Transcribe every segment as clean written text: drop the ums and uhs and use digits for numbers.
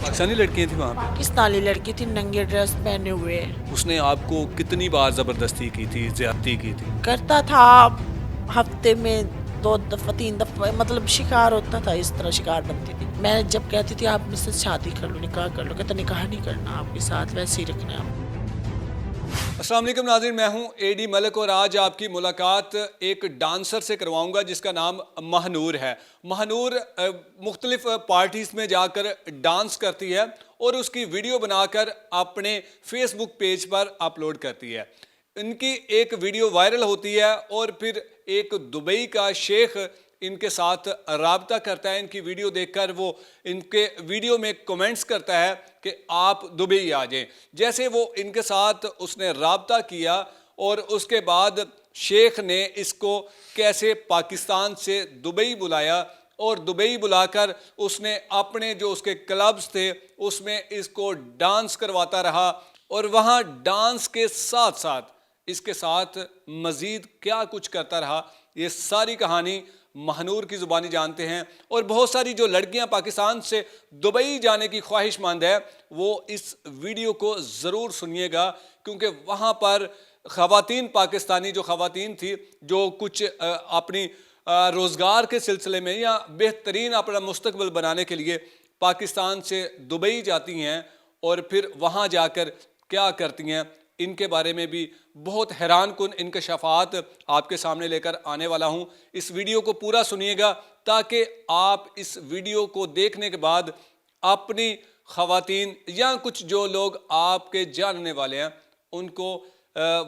पाकिस्तानी लड़कियां थी वहाँ पाकिस्तानी लड़की थी, नंगे ड्रेस पहने हुए। पे? उसने आपको कितनी बार ज़बरदस्ती की थी, ज़्यादती की थी? करता था हफ्ते में 2 दफ़ा 3 दफ़ा, मतलब शिकार होता था, इस तरह शिकार बनती थी। मैं जब कहती थी आप मुझसे शादी कर लो, निकाह कर लो, कहता निकाह नहीं करना, आपके साथ वैसे ही रखना है आप। अस्सलाम वालेकुम नाज़रीन, मैं हूं एडी मलिक और आज आपकी मुलाकात एक डांसर से करवाऊंगा जिसका नाम महनूर है। महनूर मुख्तलिफ पार्टीज़ में जाकर डांस करती है और उसकी वीडियो बनाकर अपने फेसबुक पेज पर अपलोड करती है। इनकी एक वीडियो वायरल होती है और फिर एक दुबई का शेख इनके साथ राबता करता है। इनकी वीडियो देखकर वो इनके वीडियो में कमेंट्स करता है कि आप दुबई आ जाएं। जैसे वो इनके साथ उसने राबता किया और उसके बाद शेख ने इसको कैसे पाकिस्तान से दुबई बुलाया और दुबई बुलाकर उसने अपने जो उसके क्लब्स थे उसमें इसको डांस करवाता रहा और वहाँ डांस के साथ साथ इसके साथ मज़ीद क्या कुछ करता रहा, ये सारी कहानी महनूर की ज़ुबानी जानते हैं। और बहुत सारी जो लड़कियां पाकिस्तान से दुबई जाने की ख्वाहिशमंद है वो इस वीडियो को ज़रूर सुनिएगा, क्योंकि वहाँ पर ख़वातीन, पाकिस्तानी जो ख़वातीन थी जो कुछ अपनी रोज़गार के सिलसिले में या बेहतरीन अपना मुस्तकबिल बनाने के लिए पाकिस्तान से दुबई जाती हैं और फिर वहाँ जाकर क्या करती हैं, इनके बारे में भी बहुत हैरान कुन इंकशाफात आपके सामने लेकर आने वाला हूं। इस वीडियो को पूरा सुनिएगा ताकि आप इस वीडियो को देखने के बाद अपनी ख़वातीन या कुछ जो लोग आपके जानने वाले हैं उनको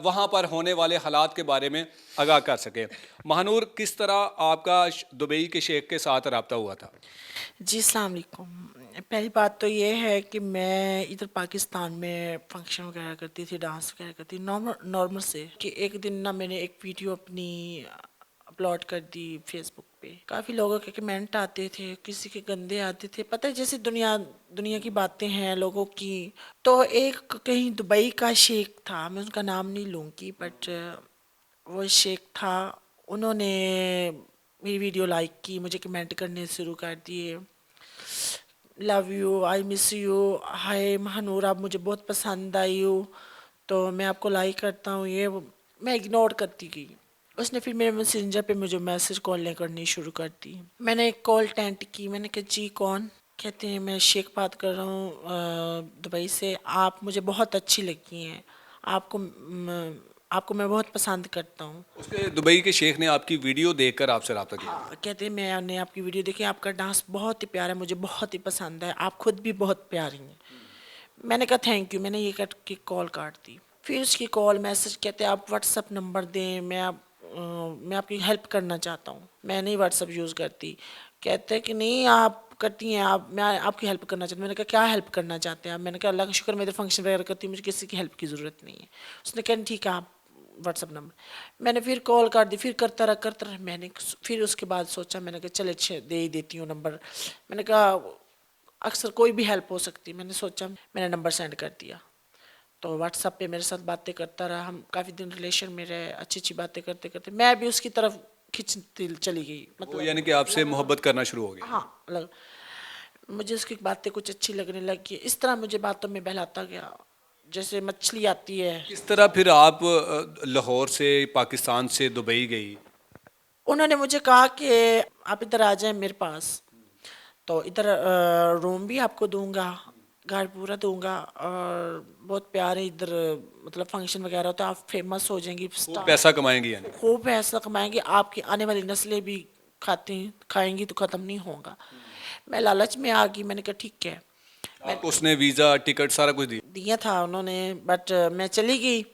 वहाँ पर होने वाले हालात के बारे में आगाह कर सकें। महानूर, किस तरह आपका दुबई के शेख के साथ रब्ता हुआ था? जी अस्सलाम वालेकुम। पहली बात तो ये है कि मैं इधर पाकिस्तान में फंक्शन वगैरह करती थी, डांस वगैरह करती थी, नॉर्मल नॉर्मल से कि एक दिन ना मैंने एक वीडियो अपनी अपलोड कर दी फेसबुक पे। काफ़ी लोगों के कमेंट आते थे, किसी के गंदे आते थे, पता है जैसे दुनिया दुनिया की बातें हैं लोगों की। तो एक कहीं दुबई का शेख था, मैं उनका नाम नहीं लूँगी, बट वो शेख था, उन्होंने मेरी वीडियो लाइक की, मुझे कमेंट करने शुरू कर दिए, love you, I miss you, hi Mahnoor आप मुझे बहुत पसंद आई हो, तो मैं आपको लाइक करता हूँ, ये मैं इग्नोर करती गई। उसने फिर मेरे मैसेंजर पे मुझे मैसेज कॉलें करनी शुरू कर दी। मैंने एक कॉल अटेंड की, मैंने कहा जी कौन? कहते हैं मैं शेख बात कर रहा हूँ दुबई से, आप मुझे बहुत अच्छी लगी हैं, आपको मैं बहुत पसंद करता हूँ। उसके दुबई के शेख ने आपकी वीडियो देखकर आपसे रब्ता किया? हाँ, कहते हैं मैंने आपकी वीडियो देखी, आपका डांस बहुत ही प्यारा है, मुझे बहुत ही पसंद है, आप खुद भी बहुत प्यारी हैं। मैंने कहा थैंक यू, मैंने ये करके कॉल काट दी। फिर उसकी कॉल मैसेज, कहते हैं आप व्हाट्सअप नंबर दें, मैं आपकी हेल्प करना चाहता हूँ। मैं नहीं व्हाट्सअप यूज़ करती। कहते हैं कि नहीं आप करती हैं, आप मैं आपकी हेल्प करना चाहती हूँ। मैंने कहा क्या हेल्प करना चाहते हैं आप? मैंने कहा अल्लाह का शुक्र मैं इधर फंक्शन वगैरह करती हूँ, मुझे किसी की हेल्प की ज़रूरत नहीं है। उसने कहा ठीक है आप व्हाट्सअप नंबर। मैंने फिर कॉल कर दी, फिर करता रहा। मैंने फिर उसके बाद सोचा, मैंने कहा चले अच्छे दे ही देती हूँ नंबर। मैंने कहा अक्सर कोई भी हेल्प हो सकती है, मैंने सोचा, मैंने नंबर सेंड कर दिया। तो व्हाट्सएप पे मेरे साथ बातें करता रहा, हम काफ़ी दिन रिलेशन में रहे, अच्छी अच्छी बातें करते करते मैं भी उसकी तरफ खिंचती चली गई, वो मतलब यानी कि आपसे मोहब्बत करना शुरू हो गया? हाँ, लग मुझे उसकी बातें कुछ अच्छी लगने लगी। इस तरह मुझे बातों में बहलाता गया, जैसे मछली आती है। किस तरह फिर आप लाहौर से पाकिस्तान से दुबई गई? उन्होंने मुझे कहा कि आप इधर आ जाएं मेरे पास, तो इधर रूम भी आपको दूंगा, घर पूरा दूंगा, और बहुत प्यारे इधर मतलब फंक्शन वगैरह होता है, आप फेमस हो जाएंगी, खूब स्टार, पैसा कमाएंगी यानी? खूब पैसा कमाएंगे, आपकी आने वाली नस्लें भी खाती खाएंगी तो ख़त्म नहीं होगा। मैं लालच में आ गई, मैंने कहा ठीक है। मैं आपको उसने वीज़ा टिकट सारा कुछ दिया? दिया था उन्होंने, बट मैं चली गई।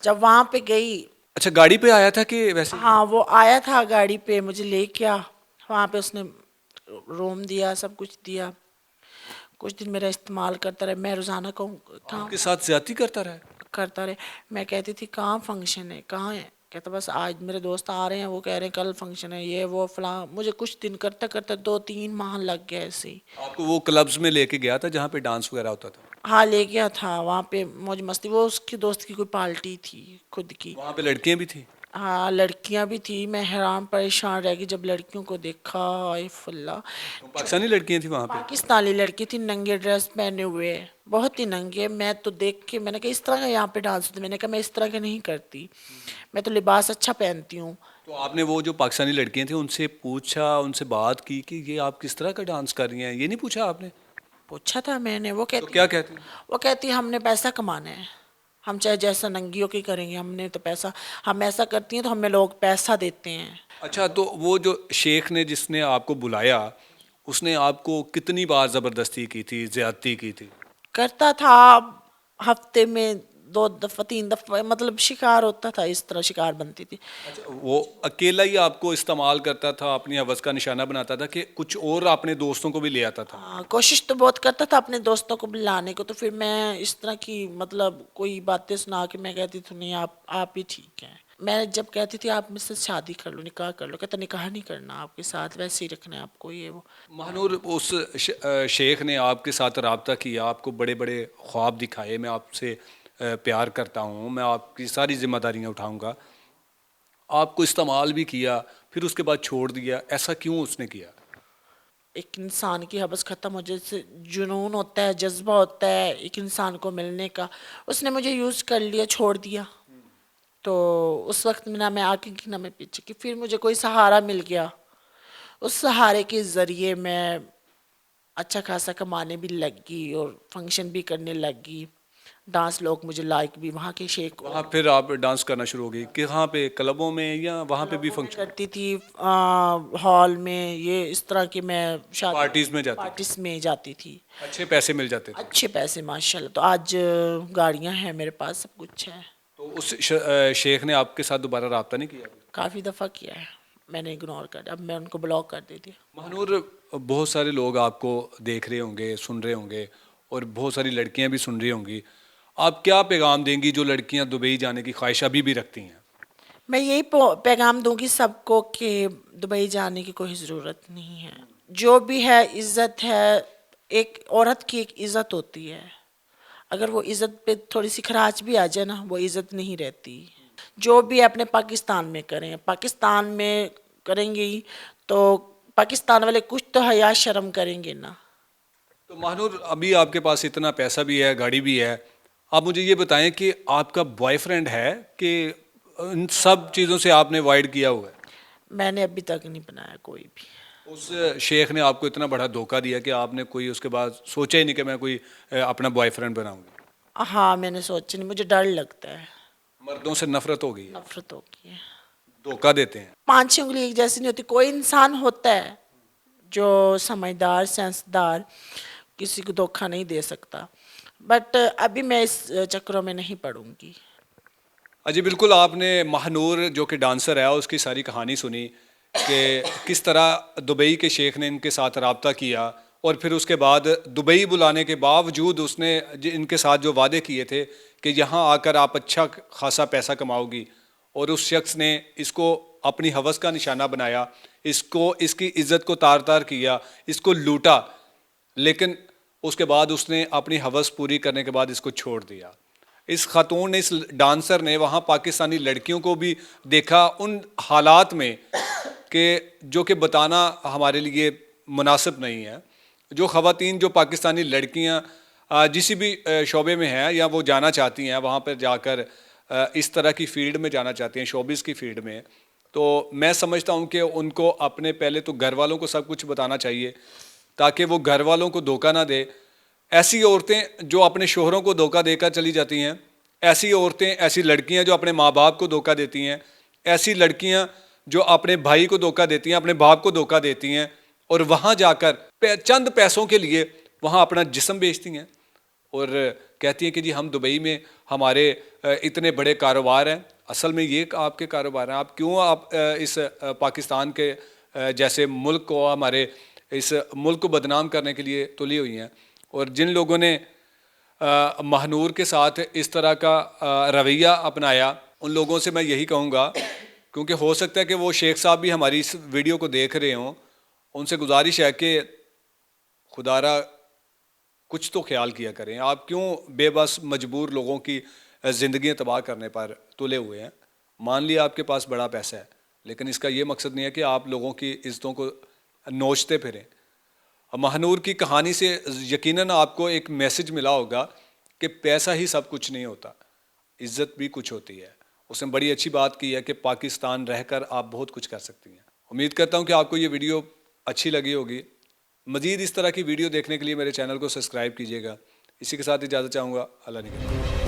जब वहाँ पे गई, अच्छा, गाड़ी पे आया था कि वैसे ही? हाँ वो आया था गाड़ी पे, मुझे ले गया वहाँ पे, उसने रूम दिया, सब कुछ दिया। कुछ दिन मेरा इस्तेमाल करता रहा, मैं रोज़ाना कहूँ कहाँ आपके साथ ज्यादती करता रहा? करता रहे। मैं कहती थी कहाँ फंक्शन है, कहाँ है? कहता बस आज मेरे दोस्त आ रहे हैं, वो कह रहे हैं कल फंक्शन है, ये वो फलां। मुझे कुछ दिन करते करते 2-3 माह लग गए ऐसे ही। आपको वो क्लब्स में लेके गया था जहाँ पे डांस वगैरह होता था? हाँ ले गया था वहाँ पे, मौज मस्ती, वो उसकी दोस्त की कोई पार्टी थी खुद की। वहाँ पे लड़कियां भी थी? हाँ, लड़कियां भी थी। मैं हैरान परेशान रह गई जब लड़कियों को देखा। हाय फुल्ला, तो पाकिस्तानी लड़कियां थी वहाँ पे? पाकिस्तानी लड़की थी, नंगे ड्रेस पहने हुए, बहुत ही नंगे। मैं तो देख के मैंने कहा इस तरह का यहाँ पे डांस होता है। मैंने कहा मैं इस तरह का नहीं करती, मैं तो लिबास अच्छा पहनती हूँ। तो आपने वो जो पाकिस्तानी लड़कियां थी उनसे पूछा, उनसे बात की कि ये आप किस तरह का डांस कर रही हैं, ये नहीं पूछा आपने? पूछा था मैंने। तो क्या कहती? वो कहती हमने पैसा कमाना है, हम चाहे जैसा नंगी होके करेंगे, हमने तो पैसा, हम ऐसा करती हैं तो हमें लोग पैसा देते हैं। अच्छा, तो वो जो शेख ने जिसने आपको बुलाया, उसने आपको कितनी बार ज़बरदस्ती की थी, ज़्यादती की थी? करता था हफ्ते में 2 दफ़ा 3 दफ़ा, मतलब शिकार होता था, इस तरह शिकार बनती थी। अच्छा, वो अकेला ही आपको इस्तेमाल करता था, अपनी हवस का निशाना बनाता था कि कुछ और अपने दोस्तों को भी ले आता था? हाँ, कोशिश तो बहुत करता था अपने दोस्तों को बुलाने को। तो फिर मैं इस तरह की, मतलब कोई बातें सुना के मैं कहती थी नहीं, आप ही ठीक हैं। मैं जब कहती थी आप मुझसे शादी कर लो, निकाह कर लो, कहता निकाह नहीं करना आपके साथ, वैसे ही रखना है आपको, ये वो। महानूर, उस शेख ने आपके साथ रब्ता किया, आपको बड़े बड़े ख्वाब दिखाए, मैं आपसे प्यार करता हूँ, मैं आपकी सारी जिम्मेदारियाँ उठाऊँगा, आपको इस्तेमाल भी किया, फिर उसके बाद छोड़ दिया, ऐसा क्यों उसने किया? एक इंसान की हवस ख़त्म हो, जैसे जुनून होता है, जज्बा होता है एक इंसान को मिलने का, उसने मुझे यूज़ कर लिया, छोड़ दिया। तो उस वक्त में ना मैं आगे की ना मैं पीछे की, फिर मुझे कोई सहारा मिल गया। उस सहारे के ज़रिए मैं अच्छा खासा कमाने भी लग गई और फंक्शन भी करने लग गई। डांस लोग मुझे लाइक भी, वहाँ के शेख वहाँ फिर आप डांस करना शुरू हो गई, कहाँ पे, क्लबों में या वहाँ पे भी क्लबों में फंक्शन, करती थी, हॉल में, ये इस तरह की मैं शादी पार्टीज में जाती थी? पार्टीज में जाती थी। अच्छे पैसे मिल जाते थे? अच्छे पैसे माशाल्लाह। तो आज गाड़ियाँ हैं मेरे पास, सब कुछ है। तो उस शेख ने आपके साथ दोबारा रब्ता नहीं किया? काफ़ी दफ़ा किया है, मैंने इग्नोर कर दिया, अब मैं उनको ब्लॉक कर देती हूँ। महानूर, बहुत सारे लोग आपको देख रहे होंगे, सुन रहे होंगे, और बहुत सारी लड़कियां भी सुन रही होंगी। आप क्या पैगाम देंगी जो लड़कियां दुबई जाने की ख्वाहिश अभी भी रखती हैं? मैं यही पैगाम दूंगी सबको कि दुबई जाने की कोई ज़रूरत नहीं है। जो भी है इज़्ज़त है, एक औरत की एक इज़्ज़त होती है। अगर वो इज़्ज़त पे थोड़ी सी खराच भी आ जाए ना, वो इज़्ज़त नहीं रहती। जो भी अपने पाकिस्तान में करें, पाकिस्तान में करेंगे ही तो पाकिस्तान वाले कुछ तो हया शर्म करेंगे ना। तो महानूर, अभी आपके पास इतना पैसा भी है, गाड़ी भी है, आप मुझे ये बताएं कि आपका बॉयफ्रेंड है कि इन सब चीज़ों से आपने अवॉइड किया हुआ है? मैंने अभी तक नहीं बनाया कोई भी। उस शेख ने आपको इतना बड़ा धोखा दिया कि आपने कोई उसके बाद सोचा ही नहीं कि मैं कोई अपना बॉयफ्रेंड बनाऊंगी? हाँ, मैंने सोचा नहीं, मुझे डर लगता है, मर्दों से नफरत हो गई है, नफरत होगी है। धोखा देते हैं। 5 उंगली एक जैसी नहीं होती। कोई इंसान होता है जो समझदार, सेंसदार, किसी को धोखा नहीं दे सकता। बट अभी मैं इस चक्करों में नहीं पड़ूंगी। अजी बिल्कुल, आपने महानूर जो कि डांसर है उसकी सारी कहानी सुनी कि किस तरह दुबई के शेख ने इनके साथ रब्ता किया, और फिर उसके बाद दुबई बुलाने के बावजूद उसने इनके साथ जो वादे किए थे कि यहाँ आकर आप अच्छा खासा पैसा कमाओगी, और उस शख्स ने इसको अपनी हवस का निशाना बनाया, इसको इसकी इज्जत को तार तार किया, इसको लूटा, लेकिन उसके बाद उसने अपनी हवस पूरी करने के बाद इसको छोड़ दिया। इस खातून ने, इस डांसर ने वहाँ पाकिस्तानी लड़कियों को भी देखा उन हालात में कि जो कि बताना हमारे लिए मुनासिब नहीं है। जो ख़वातीन, जो पाकिस्तानी लड़कियाँ जिस भी शोबे में हैं या वो जाना चाहती हैं, वहाँ पर जाकर इस तरह की फ़ील्ड में जाना चाहती हैं, शोबिज़ की फ़ील्ड में, तो मैं समझता हूँ कि उनको अपने पहले तो घर वालों को सब कुछ बताना चाहिए ताकि वो घर वालों को धोखा ना दे। ऐसी औरतें जो अपने शोहरों को धोखा देकर चली जाती हैं, ऐसी औरतें, ऐसी लड़कियां जो अपने माँ बाप को धोखा देती हैं, ऐसी लड़कियां जो अपने भाई को धोखा देती हैं, अपने बाप को धोखा देती हैं, और वहाँ जाकर चंद पैसों के लिए वहाँ अपना जिस्म बेचती हैं और कहती हैं कि जी हम दुबई में हमारे इतने बड़े कारोबार हैं। असल में ये आपके कारोबार हैं। आप क्यों आप इस पाकिस्तान के जैसे मुल्क को, हमारे इस मुल्क को बदनाम करने के लिए तुली हुई हैं? और जिन लोगों ने महानूर के साथ इस तरह का रवैया अपनाया, उन लोगों से मैं यही कहूँगा, क्योंकि हो सकता है कि वो शेख साहब भी हमारी इस वीडियो को देख रहे हों, उनसे गुजारिश है कि खुदारा कुछ तो ख्याल किया करें। आप क्यों बेबस मजबूर लोगों की ज़िंदगियाँ तबाह करने पर तुले हुए हैं? मान लिया आपके पास बड़ा पैसा है, लेकिन इसका ये मकसद नहीं है कि आप लोगों की इज्जतों को नोचते फिरें। महानूर की कहानी से यकीनन आपको एक मैसेज मिला होगा कि पैसा ही सब कुछ नहीं होता, इज्जत भी कुछ होती है। उसने बड़ी अच्छी बात की है कि पाकिस्तान रहकर आप बहुत कुछ कर सकती हैं। उम्मीद करता हूँ कि आपको ये वीडियो अच्छी लगी होगी। मज़ीद इस तरह की वीडियो देखने के लिए मेरे चैनल को सब्सक्राइब कीजिएगा। इसी के साथ इजाज़त चाहूँगा। अल्लाह निगहबान।